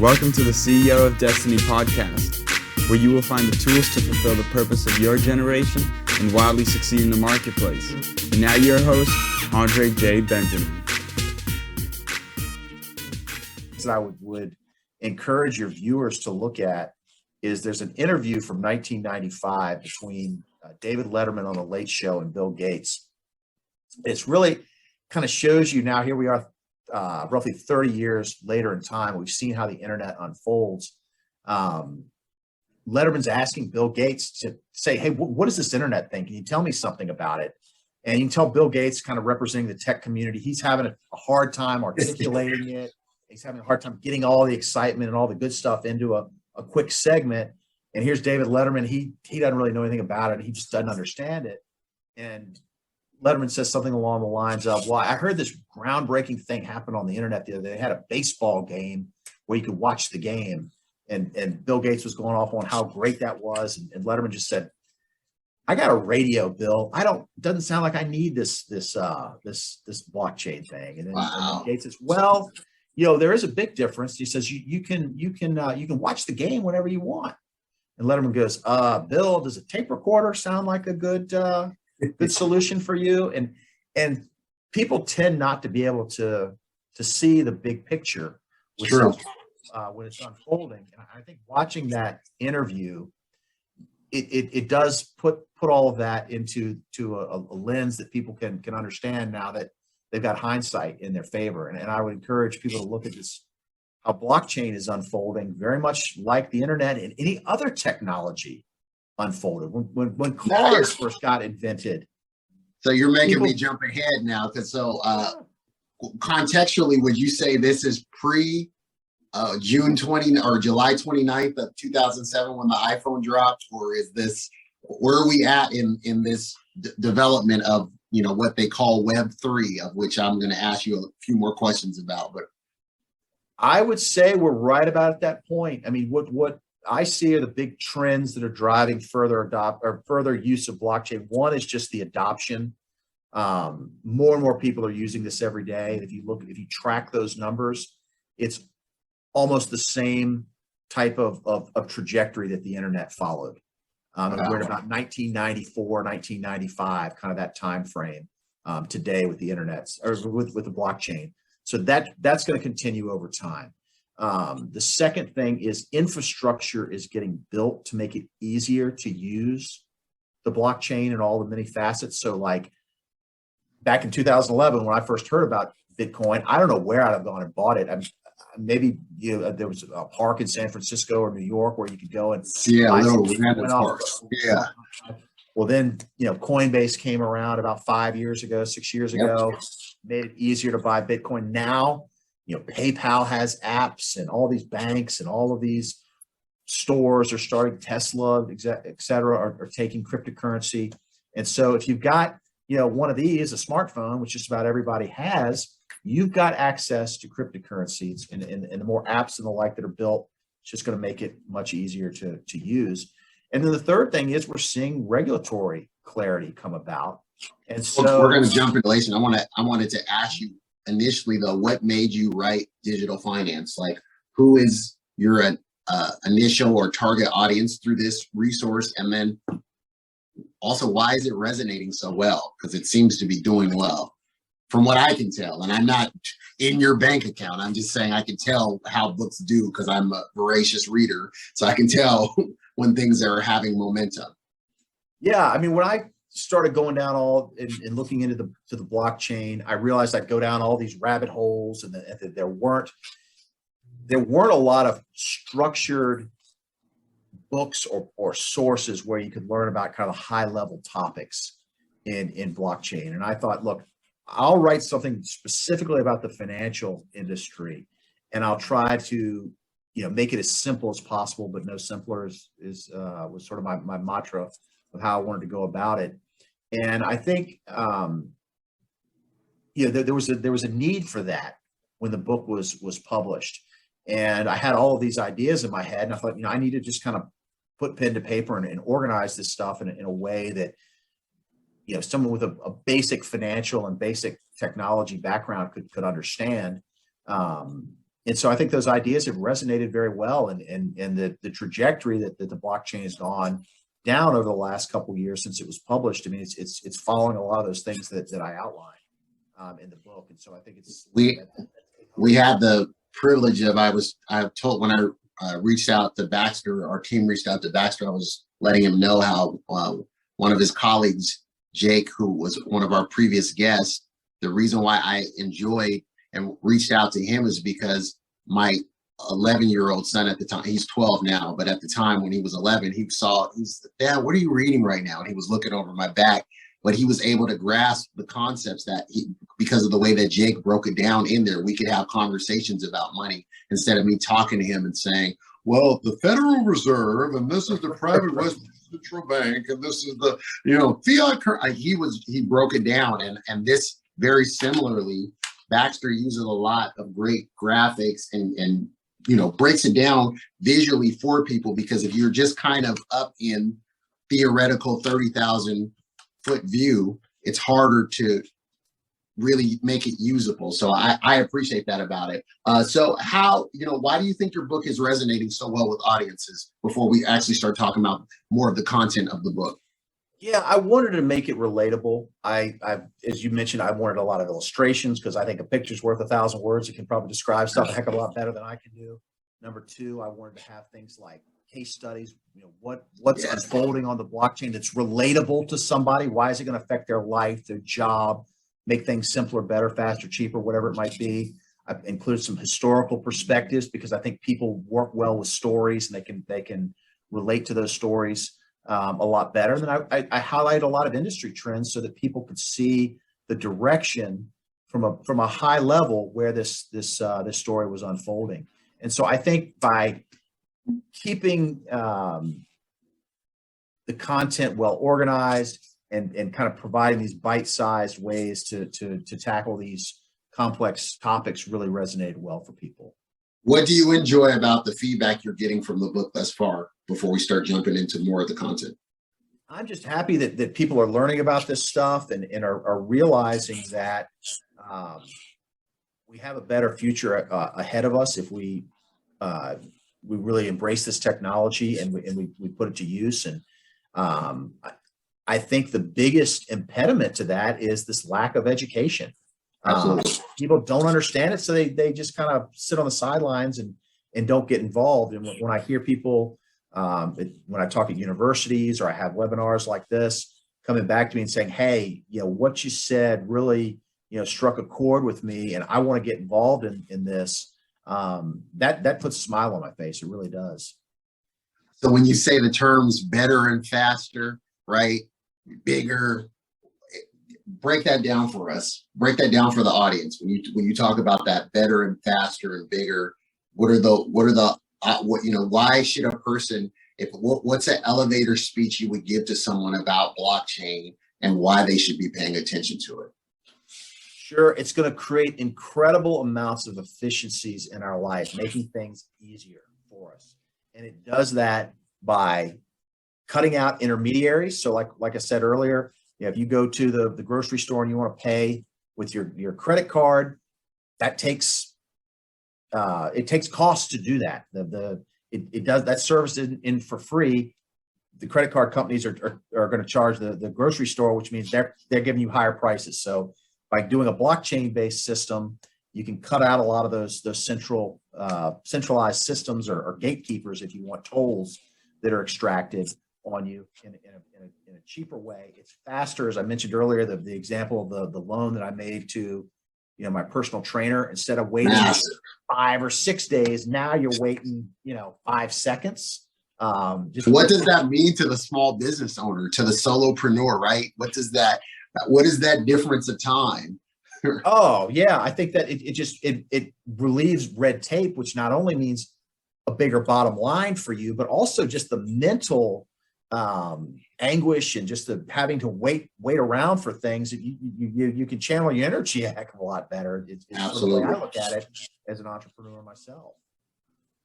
Welcome to the CEO of Destiny podcast, where you will find the tools to fulfill the purpose of your generation and wildly succeed in the marketplace. And now your host, Andre J. Benjamin. That I would encourage your viewers to look at is there's an interview from 1995 between David Letterman on The Late Show and Bill Gates. It's really kind of shows you now, here we are roughly 30 years later in time, we've seen how the internet unfolds. Letterman's asking Bill Gates to say, hey, what is this internet thing? Can you tell me something about it? And you can tell Bill Gates, kind of representing the tech community, he's having a hard time articulating it. He's having a hard time getting all the excitement and all the good stuff into a quick segment. And here's David Letterman. He doesn't really know anything about it. He just doesn't understand it. And Letterman says something along the lines of, well, I heard this groundbreaking thing happen on the internet the other day. They had a baseball game where you could watch the game. And Bill Gates was going off on how great that was. And Letterman just said, I got a radio, Bill. Doesn't sound like I need this blockchain thing. And then, and Gates says, well, there is a big difference. He says, you can watch the game whenever you want. And Letterman goes, Bill, does a tape recorder sound like a good solution for you? And people tend not to be able to see the big picture when it's unfolding. And I think watching that interview, it does put all of that into a lens that people can understand now that they've got hindsight in their favor. And I would encourage people to look at this, how blockchain is unfolding, very much like the internet and any other technology unfolded. When cars first got invented. So you're making me jump ahead now. Contextually, would you say this is pre June 20 or July 29th of 2007 when the iPhone dropped? Or is this, where are we at in this development of, what they call Web3, of which I'm going to ask you a few more questions about? But I would say we're right about at that point. I mean, what I see are the big trends that are driving further use of blockchain. One is just the adoption. More and more people are using this every day. And if you track those numbers, it's almost the same type of trajectory that the internet followed. And we're at about 1994, 1995, kind of that time frame today with the internet or with the blockchain. So that's going to continue over time. The second thing is infrastructure is getting built to make it easier to use the blockchain and all the many facets. So like back in 2011, when I first heard about Bitcoin, I don't know where I'd have gone and bought it. Maybe there was a park in San Francisco or New York where you could go and buy little random parks. Yeah. Well, then Coinbase came around about 6 years ago, made it easier to buy Bitcoin. Now, PayPal has apps, and all these banks and all of these stores are starting. Tesla, et cetera, are taking cryptocurrency. And so, if you've got one of these, a smartphone, which just about everybody has, you've got access to cryptocurrencies and the more apps and the like that are built. It's just going to make it much easier to use. And then the third thing is we're seeing regulatory clarity come about. And so we're going to jump into relation. I wanted to ask you initially though, what made you write digital finance? Like, who is your initial or target audience through this resource? And then also, why is it resonating so well? Because it seems to be doing well. From what I can tell, and I'm not in your bank account, I'm just saying I can tell how books do because I'm a voracious reader. So I can tell when things are having momentum. Yeah, I mean, when I started going down and looking into the blockchain, I realized I'd go down all these rabbit holes, and that there weren't a lot of structured books or sources where you could learn about kind of high level topics in blockchain. And I thought, look, I'll write something specifically about the financial industry, and I'll try to, make it as simple as possible, but no simpler was sort of my mantra of how I wanted to go about it. And I think, there was a need for that when the book was published, and I had all of these ideas in my head, and I thought, I need to just kind of put pen to paper and organize this stuff in a way that someone with a basic financial and basic technology background could understand. And so I think those ideas have resonated very well, and the trajectory that the blockchain has gone down over the last couple of years since it was published. I mean, it's following a lot of those things that I outlined in the book, and so I think we had the privilege of I told when I reached out to Baxter, our team reached out to Baxter. I was letting him know how one of his colleagues, Jake, who was one of our previous guests, the reason why I enjoyed and reached out to him is because my 11-year-old son at the time, he's 12 now, but at the time when he was 11, he's Dad, what are you reading right now? And he was looking over my back, but he was able to grasp the concepts because of the way that Jake broke it down in there, we could have conversations about money instead of me talking to him and saying, well, the Federal Reserve, and this is the private West Central Bank, and this is the, fiat. He broke it down, and this very similarly, Baxter uses a lot of great graphics and breaks it down visually for people, because if you're just kind of up in theoretical 30,000 foot view, it's harder to really make it usable. So I appreciate that about it. So why do you think your book is resonating so well with audiences before we actually start talking about more of the content of the book? Yeah, I wanted to make it relatable. I as you mentioned, I wanted a lot of illustrations because I think a picture's worth 1,000 words. It can probably describe stuff a heck of a lot better than I can do. Number two, I wanted to have things like case studies, what's unfolding on the blockchain that's relatable to somebody. Why is it going to affect their life, their job, make things simpler, better, faster, cheaper, whatever it might be. I've included some historical perspectives because I think people work well with stories and they can relate to those stories a lot better. And then I highlight a lot of industry trends so that people could see the direction from a high level where this story was unfolding. And so I think by keeping the content well organized and kind of providing these bite-sized ways to tackle these complex topics really resonated well for people. What do you enjoy about the feedback you're getting from the book thus far before we start jumping into more of the content? I'm just happy that people are learning about this stuff and are realizing that we have a better future ahead of us if we really embrace this technology and we put it to use. And I think the biggest impediment to that is this lack of education. People don't understand it, so they just kind of sit on the sidelines and don't get involved. And when I hear people, when I talk at universities or I have webinars like this, coming back to me and saying, hey, what you said really, struck a chord with me and I want to get involved in this, that puts a smile on my face. It really does. So when you say the terms better and faster, right, bigger, break that down for us. Break that down for the audience. When you talk about that better and faster and bigger, why should a person, what's an elevator speech you would give to someone about blockchain and why they should be paying attention to it? Sure, it's going to create incredible amounts of efficiencies in our life, making things easier for us. And it does that by cutting out intermediaries. So like I said earlier, if you go to the grocery store and you want to pay with your credit card, that takes costs to do that. It does that service isn't in for free. The credit card companies are going to charge the grocery store, which means they're giving you higher prices. So by doing a blockchain-based system, you can cut out a lot of those centralized systems or gatekeepers, if you want, tolls that are extracted on you in a cheaper way. It's faster, as I mentioned earlier, the example of the loan that I made to my personal trainer. Instead of waiting 5 or 6 days, now you're waiting 5 seconds. What does that mean to the small business owner, to the solopreneur, right? What is that difference of time? Oh yeah, I think that it relieves red tape, which not only means a bigger bottom line for you, but also just the mental anguish and just the having to wait around for things. You can channel your energy a heck of a lot better. It's Absolutely. The way I look at it as an entrepreneur myself.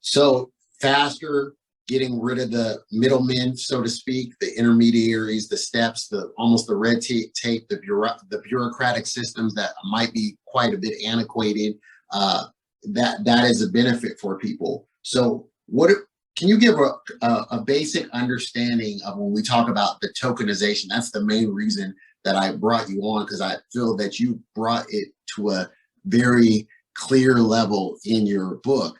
So faster, getting rid of the middlemen, so to speak, the intermediaries, the steps, almost the red tape, the bureaucratic systems that might be quite a bit antiquated. that is a benefit for people. So can you give a basic understanding of when we talk about the tokenization? That's the main reason that I brought you on, because I feel that you brought it to a very clear level in your book.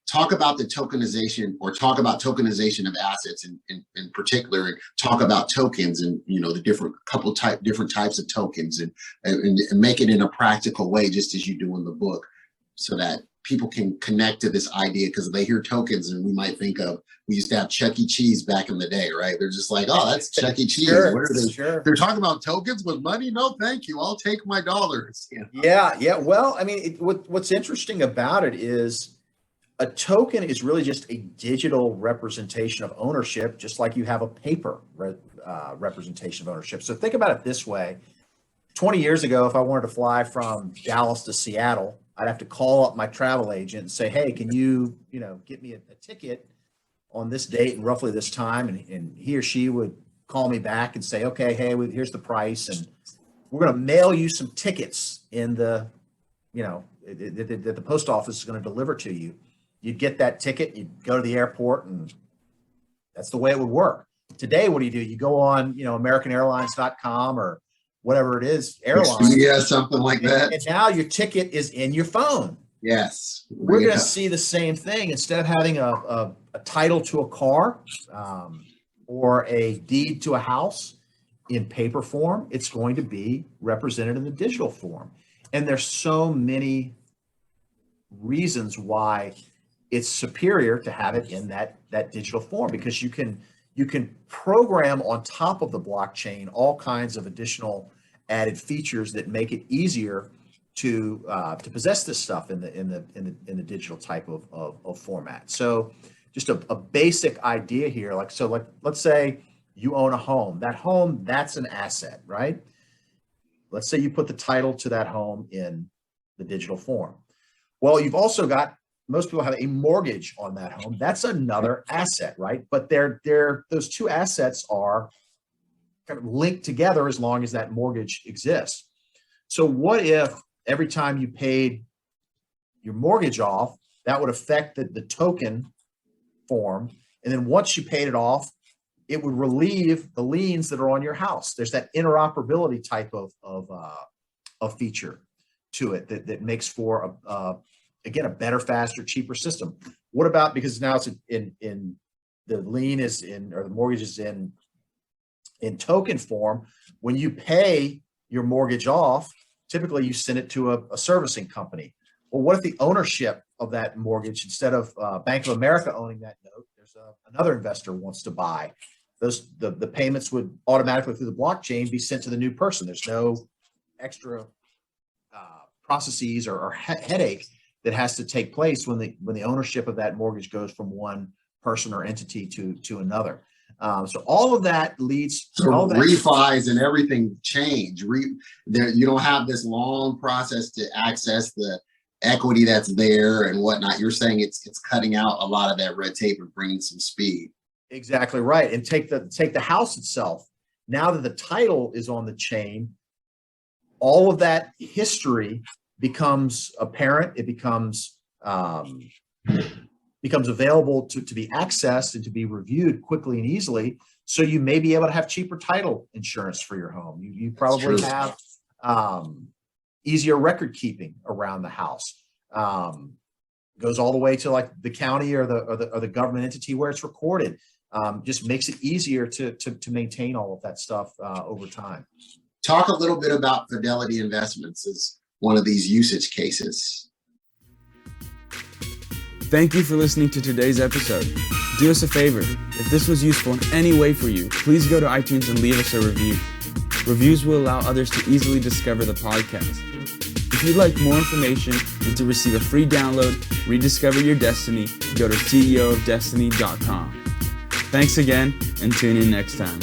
Talk about the tokenization, or talk about tokenization of assets in particular, and talk about tokens and, the different types of tokens, and make it in a practical way, just as you do in the book, so that people can connect to this idea, because they hear tokens and we might think of, we used to have Chuck E. Cheese back in the day, right? They're just like, oh, that's Chuck E. Cheese. Sure, What are they? sure. They're talking about tokens with money? No, thank you. I'll take my dollars. Yeah. Well, I mean, what's interesting about it is a token is really just a digital representation of ownership, just like you have a paper representation of ownership. So think about it this way. 20 years ago, if I wanted to fly from Dallas to Seattle, I'd have to call up my travel agent and say, hey, can you, get me a ticket on this date and roughly this time? And he or she would call me back and say, okay, hey, here's the price. And we're going to mail you some tickets in that the post office is going to deliver to you. You'd get that ticket, you'd go to the airport, and that's the way it would work. Today, what do? You go on, AmericanAirlines.com or whatever it is, airline. Yeah, something like that. And now your ticket is in your phone. Yes. We're going to see the same thing. Instead of having a title to a car or a deed to a house in paper form, it's going to be represented in the digital form. And there's so many reasons why it's superior to have it in that digital form, because you can program on top of the blockchain all kinds of additional added features that make it easier to possess this stuff in the digital type of format. So just a basic idea here, like let's say you own a home. That home, that's an asset, right? Let's say you put the title to that home in the digital form. Well, you've also got, most people have a mortgage on that home. That's another asset, right? But those two assets are kind of linked together as long as that mortgage exists. So what if every time you paid your mortgage off, that would affect the token form, and then once you paid it off, it would relieve the liens that are on your house? There's that interoperability type of feature to it that makes for again, a better, faster, cheaper system. What about, because now it's in the lien is in, or the mortgage is in token form. When you pay your mortgage off, typically you send it to a servicing company. Well, what if the ownership of that mortgage, instead of Bank of America owning that note, there's another investor wants to buy? The payments would automatically through the blockchain be sent to the new person. There's no extra processes or headache that has to take place when the ownership of that mortgage goes from one person or entity to another. So all of that leads to all that. Refis and everything change. You don't have this long process to access the equity that's there and whatnot. You're saying it's cutting out a lot of that red tape and bringing some speed. Exactly right. And take the house itself. Now that the title is on the chain, all of that history becomes apparent. It becomes available to be accessed and to be reviewed quickly and easily. So you may be able to have cheaper title insurance for your home. You probably have easier record keeping around the house. Goes all the way to like the county or the government entity where it's recorded. Just makes it easier to maintain all of that stuff over time. Talk a little bit about Fidelity Investments as one of these usage cases. Thank you for listening to today's episode. Do us a favor. If this was useful in any way for you, please go to iTunes and leave us a review. Reviews will allow others to easily discover the podcast. If you'd like more information and to receive a free download, rediscover your destiny, go to ceofdestiny.com. Thanks again, and tune in next time.